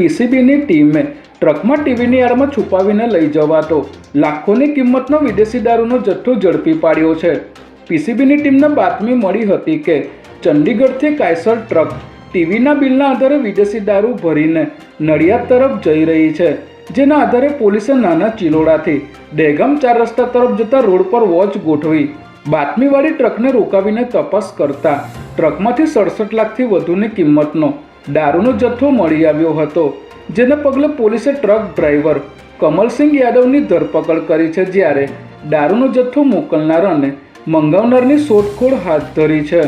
પીસીબીની ટીમે ટ્રકમાં ટીવીની આડમાં છુપાવીને લઈ જવાતો લાખોની કિંમતનો વિદેશી દારૂનો જથ્થો ઝડપી પાડ્યો છે। પીસીબીની ટીમને બાતમી મળી હતી કે ચંડીગઢથી કાયસર ટ્રક ટીવીના બિલના આધારે વિદેશી દારૂ ભરીને નડિયાદ તરફ જઈ રહી છે, જેના આધારે પોલીસે નાના ચિલોડાથી દહેગામ 4 રસ્તા તરફ જતા રોડ પર વોચ ગોઠવી બાતમીવાળી ટ્રકને રોકાવીને તપાસ કરતા ટ્રકમાંથી 67 લાખથી વધુની કિંમતનો દારૂનો જથ્થો મળી આવ્યો હતો, જેને પગલે પોલીસે ટ્રક ડ્રાઈવર કમલસિંહ યાદવની ધરપકડ કરી છે, જ્યારે દારૂનો જથ્થો મોકલનાર અને મંગાવનારની શોધખોળ હાથ ધરી છે।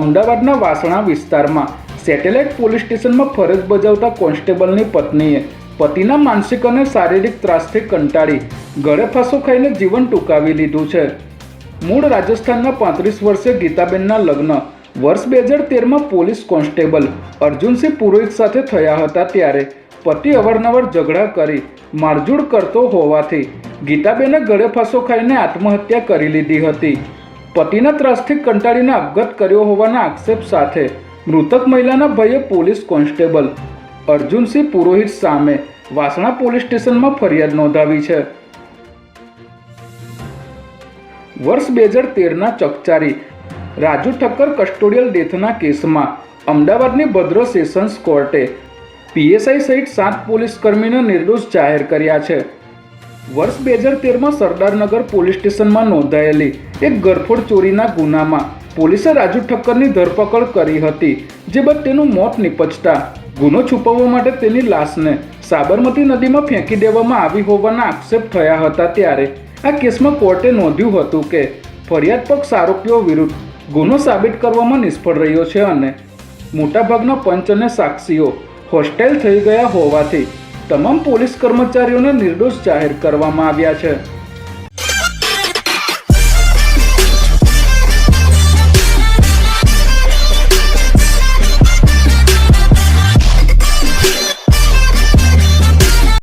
અમદાવાદના વાસણા વિસ્તારમાં સેટેલાઇટ પોલીસ સ્ટેશનમાં ફરજ બજાવતા કોન્સ્ટેબલની પત્નીએ પતિના માનસિક અને શારીરિક ત્રાસથી કંટાળી ગળે ફાંસો ખાઈને જીવન ટૂંકાવી લીધું છે। મૂળ રાજસ્થાનના 35 વર્ષીય ગીતાબેનના લગ્ન વર્ષ 2013માં પોલીસ કોન્સ્ટેબલ અર્જુનસિંહ પુરોહિત સાથે થયા હતા, ત્યારે પતિ અવારનવાર ઝઘડા કરી મારઝૂડ કરતો હોવાથી ગીતાબેને ગળે ફાંસો ખાઈને આત્મહત્યા કરી લીધી હતી। પતિના ત્રાસથી કંટાળીને આપઘાત કર્યો હોવાના આક્ષેપ સાથે મૃતક મહિલાના ભાઈએ પોલીસ કોન્સ્ટેબલ અર્જુનસિંહ પુરોહિત સામે વાસણા પોલીસ સ્ટેશનમાં ફરિયાદ નોંધાવી છે। વર્ષ 2013ના ચકચારી રાજુ ઠક્કર કસ્ટોડિયલ ડેથના કેસમાં અમદાવાદની ભદ્ર સેશન્સ કોર્ટે પીએસઆઈ સહિત 7 પોલીસ કર્મીને નિર્દોષ જાહેર કર્યા છે। વર્ષ 2013માં સરદારનગર પોલીસ સ્ટેશનમાં નોંધાયેલી એક ગરફોડ ચોરીના ગુનામાં પોલીસે રાજુ ઠક્કરની ધરપકડ કરી હતી, જે બાદ તેનું મોત નિપજતા ગુનો છુપાવવા માટે તેની લાશને સાબરમતી નદીમાં ફેંકી દેવામાં આવી હોવાના આક્ષેપ થયા હતા, ત્યારે આ કેસમાં કોર્ટે નોંધ્યું હતું કે ફરિયાદ પક્ષ આરોપીઓ વિરુદ્ધ ગુનો સાબિત કરવામાં નિષ્ફળ રહ્યો છે અને મોટાભાગના પંચ અને સાક્ષીઓ હોસ્ટાઇલ થઈ ગયા હોવાથી તમામ પોલીસ કર્મચારીઓને નિર્દોષ જાહેર કરવામાં આવ્યા છે।